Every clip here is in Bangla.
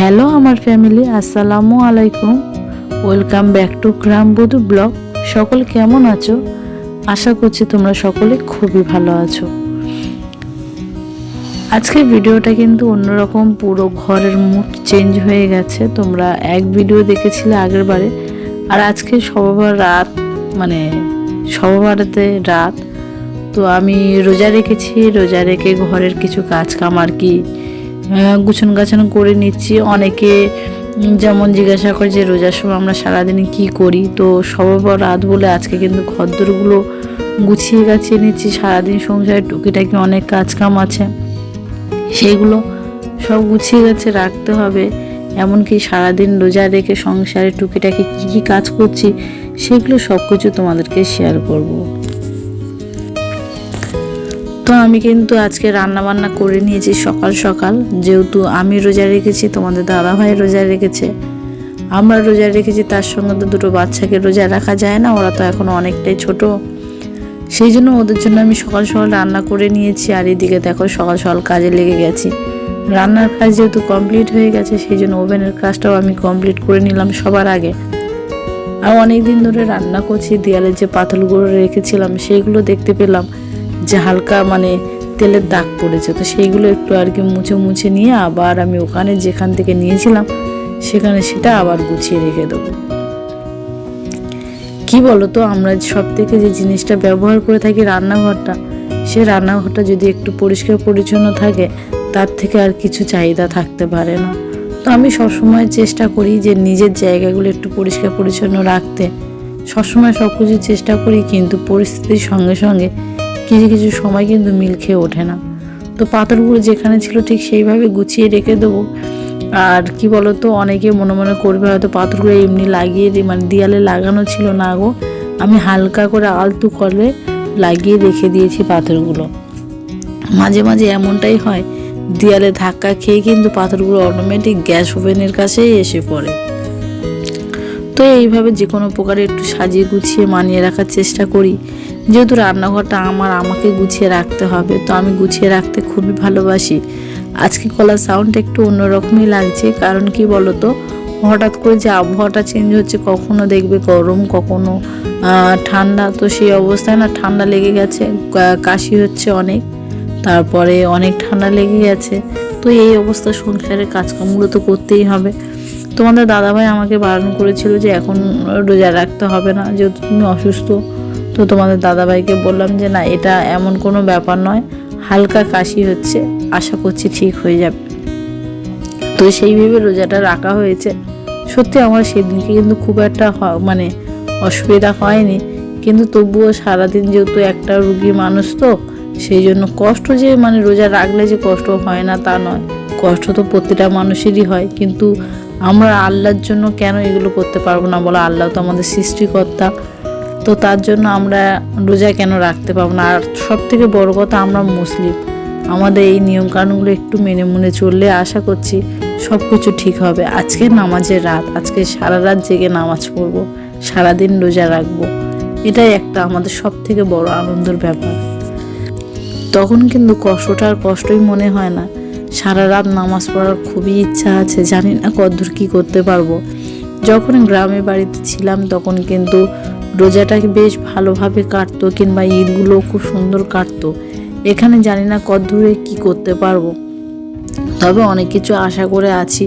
হ্যালো আমার ফ্যামিলি, আসসালামু আলাইকুম। Welcome back to Grambadhu blog. সকল কেমন আছো? আশা করছি তোমরা সকলে খুবই ভালো আছো। আজকের ভিডিওটা কিন্তু অন্যরকম, পুরো ঘরের মুড চেঞ্জ হয়ে গেছে। তোমরা এক ভিডিও দেখেছিলে আগের বারে, আর আজকে সবার রাত, মানে সবারতে রাত। তো আমি রোজা রেখেছি, রোজা রেখে ঘরের কিছু কাজ কাম আর কি গুছান গাছান করে নিচ্ছি। অনেকে যেমন জিজ্ঞাসা করে যে রোজার সময় আমরা সারাদিনে কি করি, তো সবার রাত বলে আজকে কিন্তু ঘরদোরগুলো গুছিয়ে গাছিয়ে নিচ্ছি। সারাদিন সংসারে টুকিটাকি অনেক কাজ কাম আছে, সেইগুলো সব গুছিয়ে গেছে রাখতে হবে। এমনকি সারাদিন রোজা রেখে সংসারে টুকিটাকি কী কী কাজ করছি সেগুলো সব কিছু তোমাদেরকে শেয়ার করব। তো আমি কিন্তু আজকে রান্না বান্না করে নিয়েছি সকাল সকাল, যেহেতু আমি রোজা রেখেছি, তোমাদের দাদাভাই রোজা রেখেছে, আমরা রোজা রেখেছি, তার সঙ্গে তো দুটো বাচ্চাকে রোজা রাখা যায় না, ওরা তো এখন অনেকটাই ছোট। সেই জন্য ওদের জন্য আমি সকাল সকাল রান্না করে নিয়েছি। আর এদিকে দেখো সকাল সকাল কাজে লেগে গেছি। রান্নার কাজ যেহেতু কমপ্লিট হয়ে গেছে, সেই জন্য ওভেনের কাজটাও আমি কমপ্লিট করে নিলাম সবার আগে। আর অনেক দিন ধরে রান্না করছি, দেয়ালে যে পাথরগুলো রেখেছিলাম সেইগুলো দেখতে পেলাম যে হালকা তেলের দাগ পড়েছে, তো সেইগুলো একটু আর কি মুছে মুছে নিয়ে আবার আমি ওখানে যেখান থেকে নিয়েছিলাম সেখানে সেটা আবার গুছিয়ে রেখে দেবো। কি বলো তো, আমরা সব থেকে যে জিনিসটা ব্যবহার করে থাকি রান্নাঘরটা, সে রান্নাঘরটা যদি একটু পরিষ্কার পরিচ্ছন্ন থাকে, তার থেকে আর কিছু চাহিদা থাকতে পারে না। তো আমি সবসময় চেষ্টা করি যে নিজের জায়গাগুলো একটু পরিষ্কার পরিচ্ছন্ন রাখতে, সবসময় সব কিছু চেষ্টা করি, কিন্তু পরিস্থিতির সঙ্গে সঙ্গে কিছু কিছু সময় কিন্তু মিল খেয়ে ওঠে না। তো পাথরগুলো যেখানে ছিল ঠিক সেইভাবে গুছিয়ে রেখে দেবো। আর কি বলতো, অনেকে মনে মনে করবে হয়তো পাথরগুলো এমনি লাগিয়ে দেয়ালে লাগানো ছিল না গো, আমি হালকা করে আলতু করে লাগিয়ে রেখে দিয়েছি পাথরগুলো। মাঝে মাঝে এমনটাই হয়, দেয়ালে ধাক্কা খেয়ে কিন্তু পাথরগুলো অটোমেটিক গ্যাস ওভেনের কাছেই এসে পড়ে। তো এইভাবে যে কোনো প্রকারে একটু সাজিয়ে গুছিয়ে মানিয়ে রাখার চেষ্টা করি, যেহেতু রান্নাঘরটা আমাকে গুছিয়ে রাখতে হবে, তো আমি গুছিয়ে রাখতে খুবই ভালোবাসি। আজকে গলার সাউন্ডটা একটু অন্যরকমই লাগছে, কারণ কি বলতো, হঠাৎ করে যে আবহাওয়াটা চেঞ্জ হচ্ছে, কখনো দেখবে গরম, কখনো ঠান্ডা, তো সেই অবস্থায় না ঠান্ডা লেগে গেছে, কাশি হচ্ছে অনেক, তারপরে অনেক ঠান্ডা লেগে গেছে। তো এই অবস্থা সংসারের কাজকামগুলো তো করতেই হবে। তোমাদের দাদাভাই আমাকে বারণ করেছিল যে এখন রোজা রাখতে হবে না, যেহেতু তুমি অসুস্থ। তো তোমাদের দাদাভাইকে বললাম যে না, এটা এমন কোনো ব্যাপার নয়, হালকা কাশি হচ্ছে, আশা করছি ঠিক হয়ে যাবে। তো সেই ভেবে রোজাটা রাখা হয়েছে। সত্যি আমার সেদিনকে কিন্তু খুব একটা অসুবিধা হয়নি, কিন্তু তবুও সারাদিন যেহেতু একটা রুগী মানুষ, তো সেই জন্য কষ্ট যে রোজা রাখলে যে কষ্ট হয় না তা নয়, কষ্ট তো প্রতিটা মানুষেরই হয়। কিন্তু আমরা আল্লাহর জন্য কেন এগুলো করতে পারবো না বলো? আল্লাহ তো আমাদের সৃষ্টিকর্তা, তো তার জন্য আমরা রোজা কেন রাখতে পারবো না? আর সব থেকে বড় কথা, আমরা মুসলিম, আমাদের এই নিয়মকানুনগুলো একটু মেনে চললে আশা করছি সব কিছু ঠিক হবে। আজকে নামাজের রাত, আজকে সারা রাত জেগে নামাজ পড়বো, সারাদিন রোজা রাখবো, এটাই একটা আমাদের সব থেকে বড় আনন্দের ব্যাপার। তখন কিন্তু কষ্টটা আর কষ্টই মনে হয় না। সারা রাত নামাজ পড়ার খুবই ইচ্ছা আছে, জানি না কতদূর কী করতে পারবো। যখন গ্রামের বাড়িতে ছিলাম তখন কিন্তু রোজাটাকে বেশ ভালোভাবে কাটতো, কিংবা ঈদগুলো খুব সুন্দর কাটতো। এখানে জানি না কতদূরে কী করতে পারবো, তবে অনেক কিছু আশা করে আছি,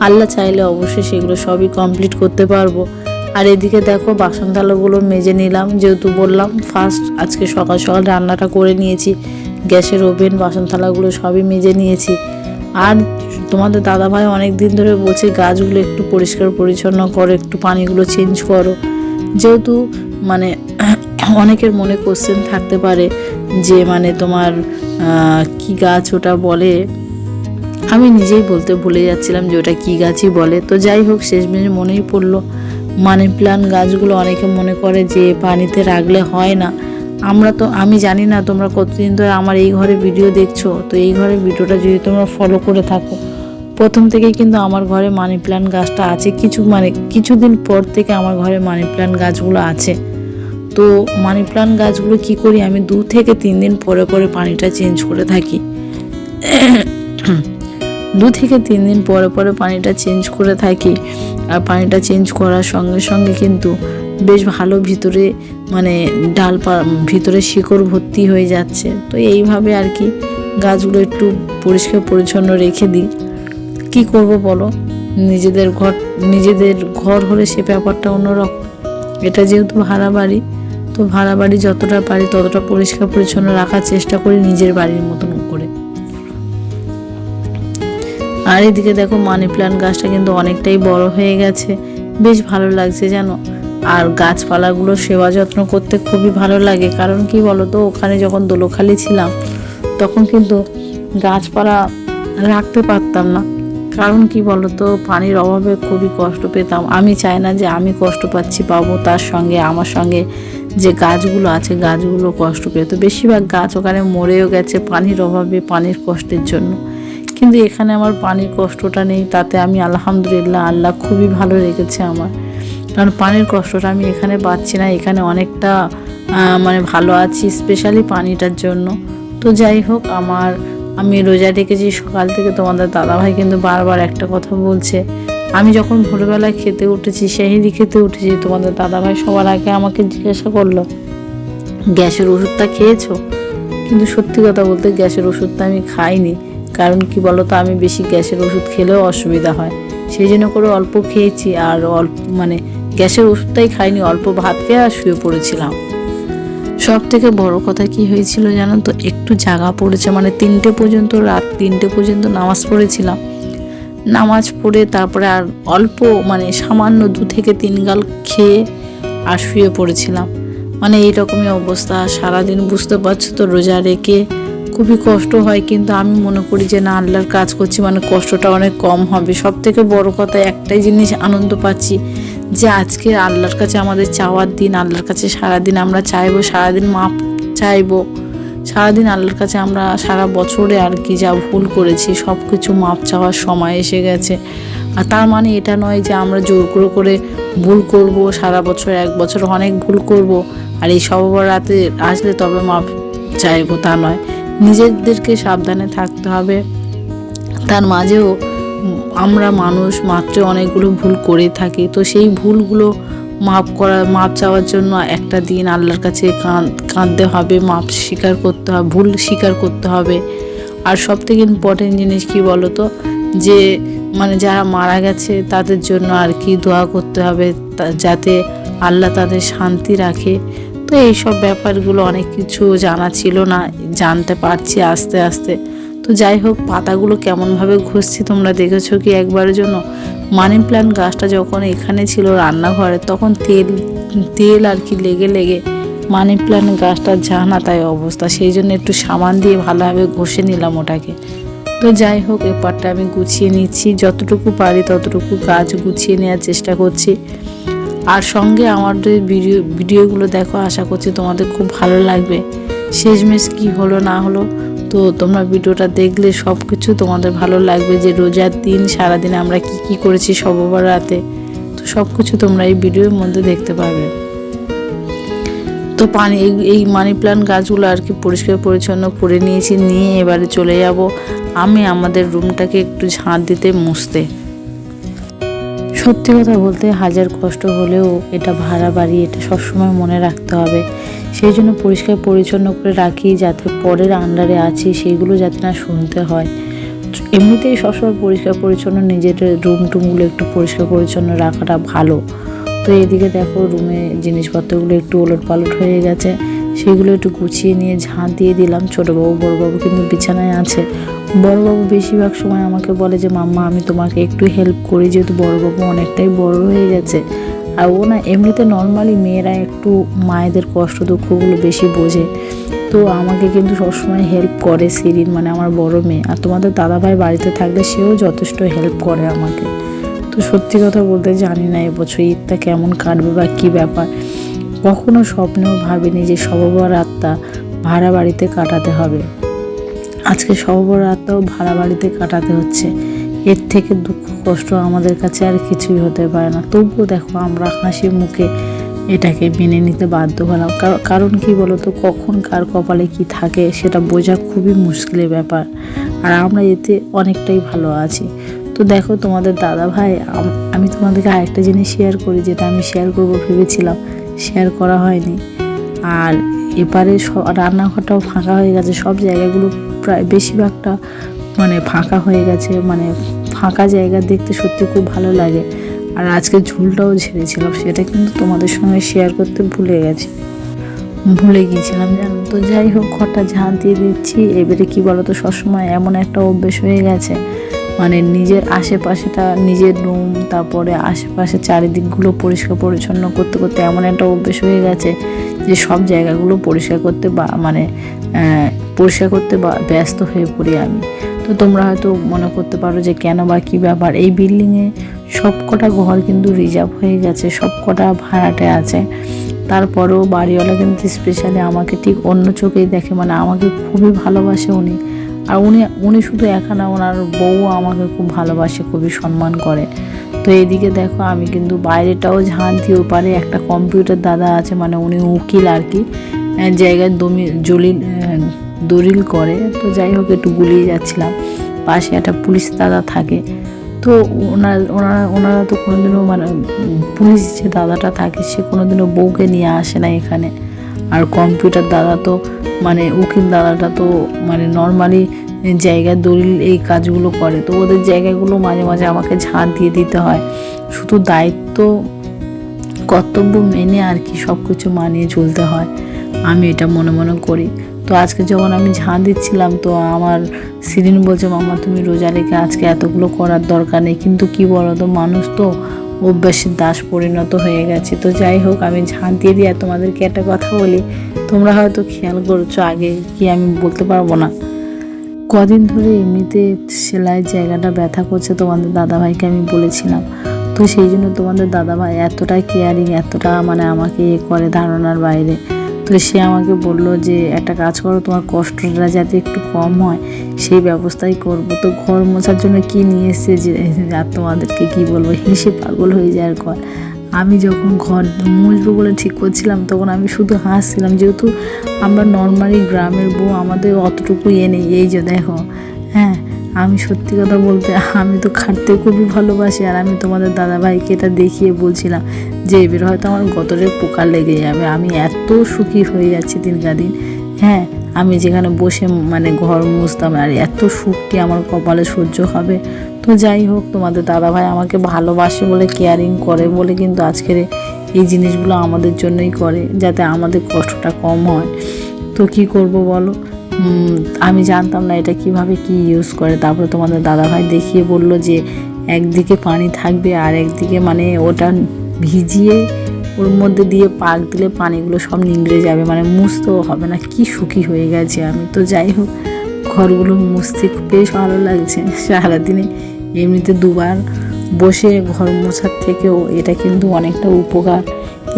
আল্লাহ চাইলে অবশ্যই সেগুলো সবই কমপ্লিট করতে পারবো। আর এদিকে দেখো বাসন থালাগুলো মেজে নিলাম, যেহেতু বললাম ফার্স্ট আজকে সকাল সকাল রান্নাটা করে নিয়েছি, গ্যাসের ওভেন বাসন থালাগুলো সবই মেজে নিয়েছি। আর তোমাদের দাদাভাই অনেক দিন ধরে বলছে গাছগুলো একটু পরিষ্কার পরিচ্ছন্ন করো, একটু পানিগুলো চেঞ্জ করো, যেহেতু অনেকের মনে কোশ্চেন থাকতে পারে যে তোমার কি গাছ ওটা বলে, আমি নিজেই বলতে ভুলে যাচ্ছিলাম যে ওটা কী গাছই বলে। তো যাই হোক, শেষমেশ মনেই পড়লো মানি প্ল্যান্ট গাছগুলো অনেকে মনে করে যে পানিতে রাখলে হয় না। আমি জানি না তোমরা কতদিন ধরে আমার এই ঘরে ভিডিও দেখছো, তো এই ঘরের ভিডিওটা যদি তোমরা ফলো করে থাকো, প্রথম থেকে কিন্তু আমার ঘরে মানি প্ল্যান্ট গাছটা আছে, কিছুদিন পর থেকে আমার ঘরে মানি প্ল্যান্ট গাছগুলো আছে। তো মানি প্ল্যান্ট গাছগুলো কি করি, আমি 2 থেকে 3 দিন পরে পরে পানিটা চেঞ্জ করে থাকি। 2 থেকে 3 দিন পরে পরে পানিটা চেঞ্জ করে থাকি। আর পানিটা চেঞ্জ করার সঙ্গে সঙ্গে কিন্তু বেশ ভালো ভিতরে মানে ভিতরে শিকড় ভর্তি হয়ে যাচ্ছে। তো এইভাবে আর কি গাছগুলো একটু পরিষ্কার পরিচ্ছন্ন রেখে দিই। কি করব বলো, নিজেদের ঘর হলে সে ব্যাপারটা অন্যরকম। এটা যেহেতু ভাড়া বাড়ি, তো ভাড়া বাড়ি যতটা পারি ততটা পরিষ্কার পরিচ্ছন্ন রাখার চেষ্টা করি নিজের বাড়ির মতন করে। আর এদিকে দেখো মানি প্ল্যান্ট গাছটা কিন্তু অনেকটাই বড় হয়ে গেছে, বেশ ভালো লাগছে জানো। আর গাছপালাগুলো সেবা যত্ন করতে খুবই ভালো লাগে। কারণ কি বলতো, ওখানে যখন দোলখালি ছিলাম তখন কিন্তু গাছপালা রাখতে পারতাম না। কারণ কি বলতো, পানির অভাবে খুবই কষ্ট পেতাম। আমি চাই না যে আমি কষ্ট পাবো, তার সঙ্গে আমার সঙ্গে যে গাছগুলো আছে গাছগুলো কষ্ট পেত। বেশিরভাগ গাছ ওখানে মরেও গেছে পানির অভাবে, পানির কষ্টের জন্য। কিন্তু এখানে আমার পানির কষ্টটা নেই, তাতে আমি আলহামদুলিল্লাহ, আল্লাহ খুবই ভালো রেখেছে আমার। কারণ পানির কষ্টটা আমি এখানে পাচ্ছি না, এখানে অনেকটা মানে ভালো আছি স্পেশালি পানিটার জন্য। তো যাই হোক, আমি রোজা রেখেছি সকাল থেকে। তোমাদের দাদাভাই কিন্তু বারবার একটা কথা বলছে। আমি যখন ভোরবেলায় খেতে উঠেছি, সেহেরি খেতে উঠেছি, তোমাদের দাদাভাই সবার আগে আমাকে জিজ্ঞাসা করলো, গ্যাসের ওষুধটা খেয়েছো? কিন্তু সত্যি কথা বলতে গ্যাসের ওষুধটা আমি খাইনি। কারণ কি বলতো, আমি বেশি গ্যাসের ওষুধ খেলেও অসুবিধা হয়, সেই জন্য করে অল্প খেয়েছি। আর মানে গ্যাসের ওষুধটাই খাইনি, অল্প ভাত খেয়ে আর শুয়ে পড়েছিলাম। সব থেকে বড় কথা কি হয়েছিল জানো তো, একটু জাগা পড়েছে, মানে রাত 3টে পর্যন্ত নামাজ পড়েছিলাম। নামাজ পড়ে তারপরে আর অল্প মানে সামান্য 2 থেকে 3 গাল খেয়ে আর শুয়ে পড়েছিলাম। মানে এইরকমই অবস্থা সারাদিন। বুঝতে পারছো তো, রোজা রেখে খুবই কষ্ট হয়, কিন্তু আমি মনে করি যে না, আল্লাহর কাজ করছি মানে কষ্টটা অনেক কম হবে। সব থেকে বড় কথা একটাই জিনিস আনন্দ পাচ্ছি, যে আজকে আল্লাহর কাছে আমাদের চাওয়ার দিন। আল্লাহর কাছে সারাদিন আমরা চাইবো, সারাদিন মাপ চাইবো, সারাদিন আল্লাহর কাছে আমরা সারা বছরে আর কি যা ভুল করেছি সব কিছু মাপ চাওয়ার সময় এসে গেছে। আর তার মানে এটা নয় যে আমরা জোর করে ভুল করব, সারা বছর 1 বছর অনেক ভুল করব আর এই সব রাতে আসলে তবে মাপ চাইবো, তা নয়। নিজেদেরকে সাবধানে থাকতে হবে। তার মাঝেও আমরা মানুষ মাত্র অনেকগুলো ভুল করে থাকি। তো সেই ভুলগুলো মাপ চাওয়ার জন্য একটা দিন আল্লাহর কাছে কাঁদতে হবে, মাপ স্বীকার করতে হবে, ভুল স্বীকার করতে হবে। আর সব থেকে ইম্পর্টেন্ট জিনিস কি বলতো, যে মানে যারা মারা গেছে তাদের জন্য আর কি দোয়া করতে হবে, যাতে আল্লাহ তাদের শান্তি রাখে। তো এইসব ব্যাপারগুলো অনেক কিছু জানা ছিল না, জানতে পারছি আস্তে আস্তে। তো যাই হোক, পাতাগুলো কেমনভাবে ঘষছি তোমরা দেখেছো কি একবারের জন্য? মানি প্ল্যান্ট গাছটা যখন এখানে ছিল রান্নাঘরে, তখন তেল আর কি লেগে মানি প্ল্যান্ট গাছটার জানা তাই অবস্থা। সেই জন্য একটু সাবান দিয়ে ভালোভাবে ঘষে নিলাম ওটাকে। তো যাই হোক, এ পাটটা আমি গুছিয়ে নিচ্ছি, যতটুকু পারি ততটুকু গাছ গুছিয়ে নেওয়ার চেষ্টা করছি। আর সঙ্গে আমাদের ভিডিওগুলো দেখো, আশা করছি তোমাদের খুব ভালো লাগবে। শেষমেশ কি হলো না হলো, তো তোমরা ভিডিওটা দেখলে সব কিছু তোমাদের ভালো লাগবে, যে রোজার দিন সারাদিন আমরা কি করেছি সব রাতে। তো সব কিছু তোমরা এই ভিডিওর মধ্যে দেখতে পাবে। তো এই মানি প্ল্যান্ট গাছগুলো আর কি পরিষ্কার পরিচ্ছন্ন করে নিয়েছি, নিয়ে এবারে চলে যাব আমি আমাদের রুমটাকে একটু ঝাঁট দিতে, মুছতে। সত্যি কথা বলতে হাজার কষ্ট হলেও এটা ভাড়া বাড়ি, এটা সবসময় মনে রাখতে হবে। সেই জন্য পরিষ্কার পরিচ্ছন্ন করে রাখি, যাতে পরের আন্ডারে আছি সেগুলো যাতে না শুনতে হয়। এমনিতেই সবসময় পরিষ্কার পরিচ্ছন্ন, নিজের রুমটুমগুলো একটু পরিষ্কার পরিচ্ছন্ন রাখাটা ভালো। তো এদিকে দেখো, রুমে জিনিসপত্রগুলো একটু ওলটপালট হয়ে গেছে, সেগুলো একটু গুছিয়ে নিয়ে ঝাঁট দিয়ে দিলাম। ছোটোবাবু বড়োবাবু কিন্তু বিছানায় আছে। বড়োবাবু বেশিরভাগ সময় আমাকে বলে যে মাম্মা আমি তোমাকে একটু হেল্প করি, যেহেতু বড়োবাবু অনেকটাই বড় হয়ে গেছে। আর ও না এমনিতে নর্মালি মেয়েরা একটু মায়েদের কষ্ট দুঃখগুলো বেশি বোঝে, তো আমাকে কিন্তু সবসময় হেল্প করে শিরিন, মানে আমার বড় মেয়ে। আর তোমাদের দাদাভাই বাড়িতে থাকলে সেও যথেষ্ট হেল্প করে আমাকে। তো সত্যি কথা বলতে জানি না এবছর ঈদটা কেমন কাটবে বা কী ব্যাপার। কখনো স্বপ্নেও ভাবিনি যে শবে বরাতটা ভাড়া বাড়িতে কাটাতে হবে। আজকে শবে বরাতটাও ভাড়া বাড়িতে কাটাতে হচ্ছে। এর থেকে দুঃখ কষ্ট আমাদের কাছে আর কিছুই হতে পারে না। তবুও দেখো, আমরা হাসি মুখে এটাকে মেনে নিতে বাধ্য হলাম। কারণ কি বলতো, কখন কার কপালে কি থাকে সেটা বোঝা খুবই মুশকিলের ব্যাপার। আর আমরা এতে অনেকটাই ভালো আছি। তো দেখো তোমাদের দাদা ভাই, আমি তোমাদেরকে আরেকটা জিনিস শেয়ার করি, যেটা আমি শেয়ার করবো ভেবেছিলাম, শেয়ার করা হয়নি। আর এপারে রান্নাঘরটাও ফাঁকা হয়ে গেছে, সব জায়গাগুলো প্রায় বেশিরভাগটা মানে ফাঁকা হয়ে গেছে, মানে ফাঁকা জায়গা দেখতে সত্যি খুব ভালো লাগে। আর আজকে ঝুলটাও ঝেড়েছিলাম, সেটা কিন্তু তোমাদের সঙ্গে শেয়ার করতে ভুলে গিয়েছিলাম জানো। তো যাই হোক, ঘরটা ঝাঁট দিয়ে দিচ্ছি। এবারে কি বলতো, সবসময় এমন একটা অভ্যেস হয়ে গেছে, মানে নিজের আশেপাশেটা, নিজের রুম, তারপরে আশেপাশে চারিদিকগুলো পরিষ্কার পরিচ্ছন্ন করতে করতে এমন একটা অভ্যেস হয়ে গেছে যে সব জায়গাগুলো পরিষ্কার করতে ব্যস্ত হয়ে পড়ি আমি। তো তোমরা হয়তো মনে করতে পারো যে কেন বা কী ব্যাপার, এই বিল্ডিংয়ে সব কটা ঘর কিন্তু রিজার্ভ হয়ে গেছে, সব কটা ভাড়াটে আছে। তারপরেও বাড়িওয়ালা কিন্তু স্পেশালি আমাকে ঠিক অন্য চোখেই দেখে, মানে আমাকে খুবই ভালোবাসে উনি। আর উনি শুধু একা না, ওনার বউ আমাকে খুব ভালোবাসে, খুবই সম্মান করে। তো এইদিকে দেখো, আমি কিন্তু বাইরেটাও ঝাঁট দিয়ে, ওপারে একটা কম্পিউটার দাদা আছে, মানে উনি উকিল আর কি, জায়গায় দলিল করে। তো যাই হোক, একটু গুলিয়ে যাচ্ছিলাম, পাশে একটা পুলিশ দাদা থাকে। তো ওনারা তো কোনোদিনও, মানে পুলিশ যে দাদাটা থাকে সে কোনোদিনও বউকে নিয়ে আসে না এখানে। আর কম্পিউটার দাদা তো, মানে উকিল দাদাটা তো মানে নর্মালি জায়গায় দলিল এই কাজগুলো করে। তো ওদের জায়গাগুলো মাঝে মাঝে আমাকে ঝাঁট দিয়ে দিতে হয়, শুধু দায়িত্ব কর্তব্য মেনে আর কি সব কিছু মানিয়ে চলতে হয়, আমি এটা মনে মনে করি। তো আজকে যখন আমি ঝাঁট দিচ্ছিলাম, তো আমার সিরিন বলছে, মামা তুমি রোজা রেখে আজকে এতগুলো করার দরকার নেই, কিন্তু কি বলো তো, মানুষ তো অভ্যাসের দাস পরিণত হয়ে গেছে। তো যাই হোক, আমি ঝাঁট দিয়ে দিয়ে তোমাদেরকে একটা কথা বলি, তোমরা হয়তো খেয়াল করছো, আগে কি আমি বলতে পারবো না, কদিন ধরে এমনিতে সেলাইয়ের জায়গাটা ব্যথা করছে, তোমাদের দাদাভাইকে আমি বলেছিলাম। তো সেই জন্য তোমাদের দাদাভাই এতটা কেয়ারিং, এতটা মানে আমাকে করে ধারণার বাইরে। তো সে আমাকে বলল যে একটা কাজ করো, তোমার কষ্টটা যাতে একটু কম হয় সেই ব্যবস্থাই করব। তো ঘর মোছার জন্য কি নিয়ে এসছে যে আর তোমাদেরকে কি বলবো, হেসে পাগল হয়ে যায় আর ঘর। আমি যখন ঘর মুছবো বলে ঠিক করছিলাম, তখন আমি শুধু হাসছিলাম, যেহেতু আমরা নর্মালি গ্রামের বউ, আমাদের অতটুকু নেই। এই যে দেখো, হ্যাঁ, আমি সত্যি কথা বলতে আমি তো খাটতে খুবই ভালোবাসি। আর আমি তোমাদের দাদাভাইকে এটা দেখিয়ে বলছিলাম যে এবার হয়তো আমার গতরে পোকা লেগে যাবে, আমি এত সুখী হয়ে যাচ্ছি দিন। হ্যাঁ, আমি যেখানে বসে মানে ঘর মুছতাম, আর এত সুখ কি আমার কপালে সহ্য হবে? তো যাই হোক, তোমাদের দাদাভাই আমাকে ভালোবাসে বলে, কেয়ারিং করে বলে কিন্তু আজকের এই জিনিসগুলো আমাদের জন্যই করে, যাতে আমাদের কষ্টটা কম হয়। তো কি করব বলো, আমি জানতাম না এটা কিভাবে কি ইউজ করে। তারপরে তোমাদের দাদাভাই দেখিয়ে বলল যে একদিকে পানি থাকবে আর একদিকে মানে ওটা ভিজিয়ে ওর মধ্যে দিয়ে পাক দিলে পানিগুলো সব নিংড়ে যাবে, মানে মুছতেও হবে না। কি সুখী হয়ে গেছে আমি। তো যাই হোক, ঘরগুলো মুছতে বেশ ভালো লাগছে। সারাদিনে এমনিতে দুবার বসে ঘর মোছার থেকেও এটা কিন্তু অনেকটা উপকার।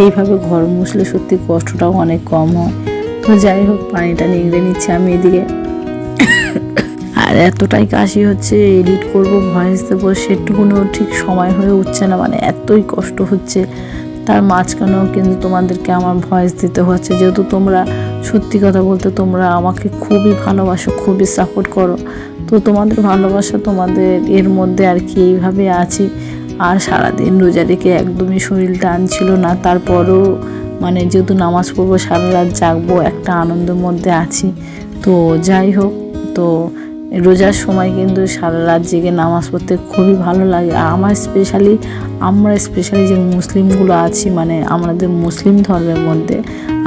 এইভাবে ঘর মুছলে সত্যি কষ্টটাও অনেক কম হয়। তো যাই হোক, পানিটা নিংড়ে নিচ্ছে আমি এদিকে। আর এতটাই কাশি হচ্ছে, এডিট করব, ভয়েস দেবো, সেটুকুনও ঠিক সময় হয়ে উঠছে না, মানে এতই কষ্ট হচ্ছে। তার মাঝখানেও কিন্তু তোমাদেরকে আমার ভয়েস দিতে হচ্ছে, যেহেতু তোমরা সত্যি কথা বলতে তোমরা আমাকে খুবই ভালোবাসো, খুবই সাপোর্ট করো। তো তোমাদের ভালোবাসা, তোমাদের এর মধ্যে আর কি এইভাবে আছি। আর সারাদিন রোজা রেখে একদমই শরীরটা আনছিল না, তারপরও মানে যেহেতু নামাজ পড়বো, সারা রাত জাগবো, একটা আনন্দের মধ্যে আছি। তো যাই হোক, তো রোজার সময় কিন্তু সারা রাত জেগে নামাজ পড়তে খুবই ভালো লাগে। আর আমরা স্পেশালি যে মুসলিমগুলো আছি, মানে আমাদের মুসলিম ধর্মের মধ্যে,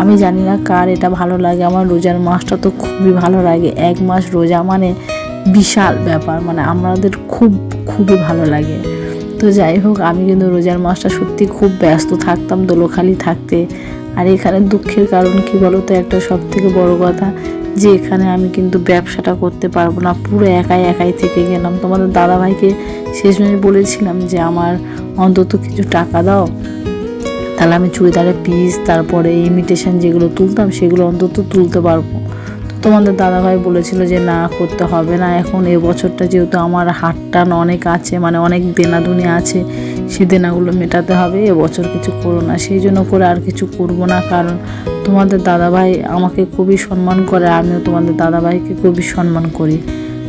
আমি জানি না কার এটা ভালো লাগে, আমার রোজার মাসটা তো খুবই ভালো লাগে। 1 মাস রোজা মানে বিশাল ব্যাপার, মানে আমাদের খুবই ভালো লাগে। তো যাই হোক, আমি কিন্তু রোজার মাসটা সত্যি খুব ব্যস্ত থাকতাম দোলখালি থাকতে। আর এখানে দুঃখের কারণ কি বলো তো, একটা সব থেকে বড় কথা, যে এখানে আমি কিন্তু ব্যবসাটা করতে পারবো না, পুরো একাই থেকে গেলাম। তোমাদের দাদাভাইকে শেষমেশ বলেছিলাম যে আমার অন্তত কিছু টাকা দাও, তাহলে আমি চুড়িদারের পিস, তারপরে ইমিটেশন যেগুলো তুলতাম সেগুলো অন্তত তুলতে পারবো। তো তোমাদের দাদাভাই বলেছিল যে না, করতে হবে না এখন, এবছরটা যেহেতু আমার হাতটা অনেক আছে, মানে অনেক দেনাদুনি আছে, সে দেনাগুলো মেটাতে হবে, এবছর কিছু করো না। সেই জন্য করে আর কিছু করবো না, কারণ তোমাদের দাদাভাই আমাকে খুবই সম্মান করে, আমিও তোমাদের দাদাভাইকে খুবই সম্মান করি।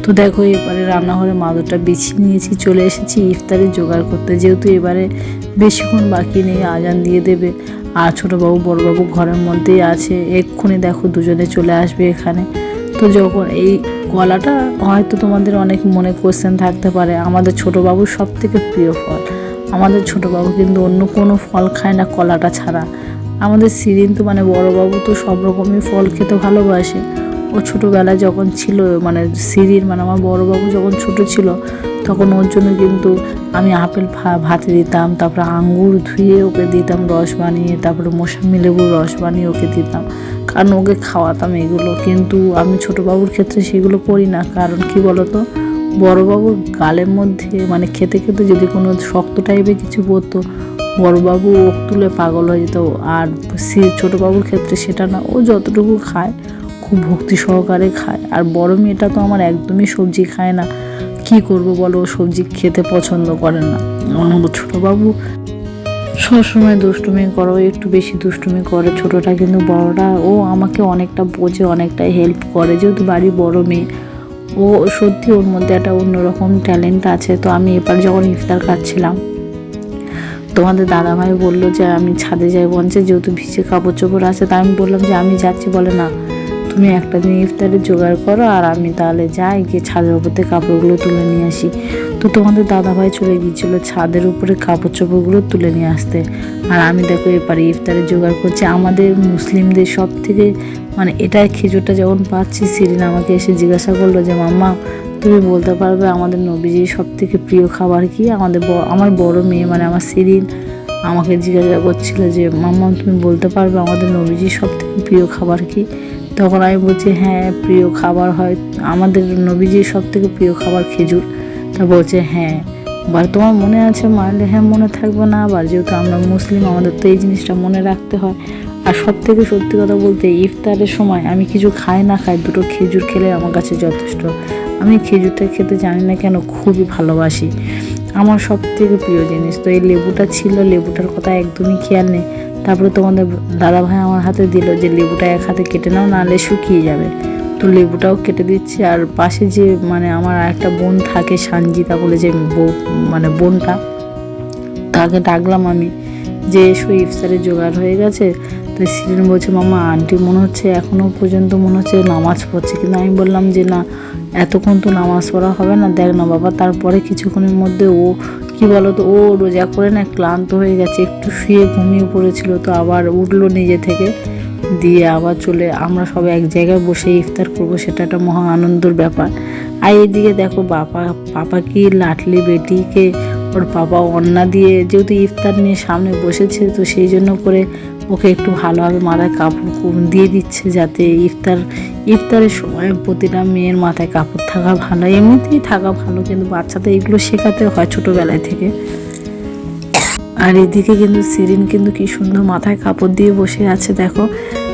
তো তো দেখো এবারে রান্নাঘরে মাদুরটা বিছিয়ে নিয়েছি, চলে এসেছি ইফতারের জোগাড় করতে। যেহেতু এবারে বেশিক্ষণ বাকি নেই, আজান দিয়ে দেবে। আর ছোটোবাবু বড়বাবু ঘরের মধ্যেই আছে, এক্ষুনি দেখো দুজনে চলে আসবে এখানে। তো যখন এই কলাটা হয়তো তোমাদের অনেক মনে কোশ্চেন থাকতে পারে, আমাদের ছোটোবাবুর সব থেকে প্রিয় ফল। আমাদের ছোটোবাবু কিন্তু অন্য কোনো ফল খায় না কলাটা ছাড়া। আমাদের সিরিন তো মানে বড়বাবু তো সব রকমই ফল খেতে ভালোবাসে। ও ছোটোবেলায় যখন ছিল মানে সিরিন মানে আমার বড়বাবু যখন ছোট ছিল তখন ওর জন্য কিন্তু আমি আপেল ভাতে দিতাম, তারপরে আঙ্গুর ধুয়ে ওকে দিতাম রস বানিয়ে, তারপরে মৌসুমী লেবুর রস বানিয়ে ওকে দিতাম, কারণ ওকে খাওয়াতাম এগুলো। কিন্তু আমি ছোটোবাবুর ক্ষেত্রে সেগুলো করি না, কারণ কি বলতো, বড়বাবুর গালের মধ্যে মানে খেতে খেতে যদি কোনো শক্ত টাইপের কিছু পড়তো, বড়বাবু ওক তুলে পাগল হয়ে যেত। আর ছোটোবাবুর ক্ষেত্রে সেটা না, ও যতটুকু খায় খুব ভক্তি সহকারে খায়। আর বড় মেয়েটা তো আমার একদমই সবজি খায় না, কি করব বলো, সবজি খেতে পছন্দ করে না। আমার ছোটোবাবু সবসময় দুষ্টুমি করো, একটু বেশি দুষ্টুমি করে ছোটোটা, কিন্তু বড়টা ও আমাকে অনেকটা বোঝে, অনেকটা হেল্প করে, যেহেতু বাড়ির বড় মেয়ে। ও সত্যি ওর মধ্যে একটা অন্যরকম ট্যালেন্ট আছে। তো আমি এবার যখন ইফতার খাচ্ছিলাম, তোমাদের দাদাভাই বললো যে আমি ছাদে যাই বলছে, যেহেতু ভিজে কাপড় চোপড় আছে। তাই আমি বললাম যে আমি যাচ্ছি, বলে না তুমি একটা দিন ইফতারের জোগাড় করো, আর আমি তাহলে যাই গিয়ে ছাদের উপর থেকে কাপড়গুলো তুলে নিয়ে আসি। তো তোমাদের দাদাভাই চলে গিয়েছিলো ছাদের উপরে কাপড় চোপড়গুলো তুলে নিয়ে আসতে, আর আমি দেখো এবারে ইফতারের জোগাড় করছি। আমাদের মুসলিমদের সব থেকে মানে এটাই খেজুরটা যখন পাচ্ছি, সিরিন আমাকে এসে জিজ্ঞাসা করলো যে মাম্মা তুমি বলতে পারবে আমাদের নবীজির সব থেকে প্রিয় খাবার কি? আমার বড় মেয়ে মানে আমার সিরিন আমাকে জিজ্ঞাসা করছিল যে মাম্মা তুমি বলতে পারবে আমাদের নবীজির সব থেকে প্রিয় খাবার কি? তখন আমি বলছি হ্যাঁ প্রিয় খাবার হয় আমাদের নবীজির সব থেকে প্রিয় খাবার খেজুর। তা বলছে হ্যাঁ। আবার তোমার মনে আছে? মানলে হ্যাঁ মনে থাকবে না, আবার যেহেতু আমরা মুসলিম আমাদের তো এই জিনিসটা মনে রাখতে হয়। আর সব থেকে সত্যি কথা বলতে ইফতারের সময় আমি কিছু খাই না খাই, দুটো খেজুর খেলে আমার কাছে যথেষ্ট। আমি খেজুরটা খেতে জানি না কেন খুবই ভালোবাসি, আমার সব থেকে প্রিয় জিনিস। তো এই লেবুটা ছিল, লেবুটার কথা একদমই খেয়াল নেই। তারপরে তোমাদের দাদাভাই আমার হাতে দিল যে লেবুটা এক হাতে কেটে নাও, নাহলে শুকিয়ে যাবে। তো লেবুটাও কেটে দিচ্ছি। আর পাশে যে মানে আমার একটা বোন থাকে সানজিদা বলে, যে মানে বোনটা, তাকে ডাকলাম আমি যে এসো ইফতারের জোগাড় হয়ে গেছে। তো সিরিন বলছে মামা আন্টি মনে হচ্ছে এখনও পর্যন্ত মনে হচ্ছে নামাজ পড়ছে, কিন্তু আমি বললাম যে না এতক্ষণ তো নামাজ পড়া হবে না, দেখ না বাবা। তারপরে কিছুক্ষণের মধ্যে ও কি বলতো, ও রোজা করে না ক্লান্ত হয়ে গেছে, একটু শুয়ে ঘুমিয়ে পড়েছিল, তো আবার উঠলো নিজে থেকে, দিয়ে আবার চলে আমরা সবাই এক জায়গায় বসে ইফতার করবো, সেটা একটা মহা আনন্দের ব্যাপার। আর এইদিকে দেখো পাপা কি লাটলি বেটিকে ওর পাপা অন্না দিয়ে, যেহেতু ইফতার নিয়ে সামনে বসেছে, তো সেই জন্য করে ওকে একটু ভালোভাবে মাথায় কাপড় দিয়ে দিচ্ছে, যাতে ইফতারের সময় প্রতিটা মেয়ের মাথায় কাপড় থাকা ভালো, এমনিতেই থাকা ভালো, কিন্তু বাচ্চাদের এগুলো শেখাতে হয় ছোটোবেলায় থেকে। আর এদিকে কিন্তু সিরিন কিন্তু কি সুন্দর মাথায় কাপড় দিয়ে বসে আছে দেখো।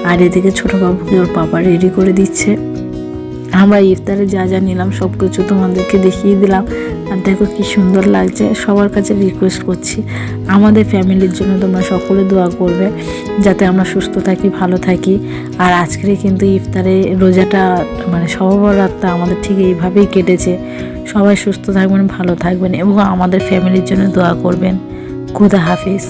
আর এদিকে ছোটো বাবুকে ওর পাপা রেডি করে দিচ্ছে। আমরা ইফতারে যা যা নিলাম সব কিছু তোমাদেরকে দেখিয়ে দিলাম। আর দেখো কি সুন্দর লাগছে। সবার কাছে রিকোয়েস্ট করছি আমাদের ফ্যামিলির জন্য তোমরা সকলে দোয়া করবে, যাতে আমরা সুস্থ থাকি, ভালো থাকি। আর আজকের কিন্তু ইফতারে রোজাটা মানে সবে বরাতটা আমাদের ঠিক এইভাবেই কেটেছে। সবাই সুস্থ থাকবেন, ভালো থাকবেন এবং আমাদের ফ্যামিলির জন্য দোয়া করবেন। খুদা হাফিজ।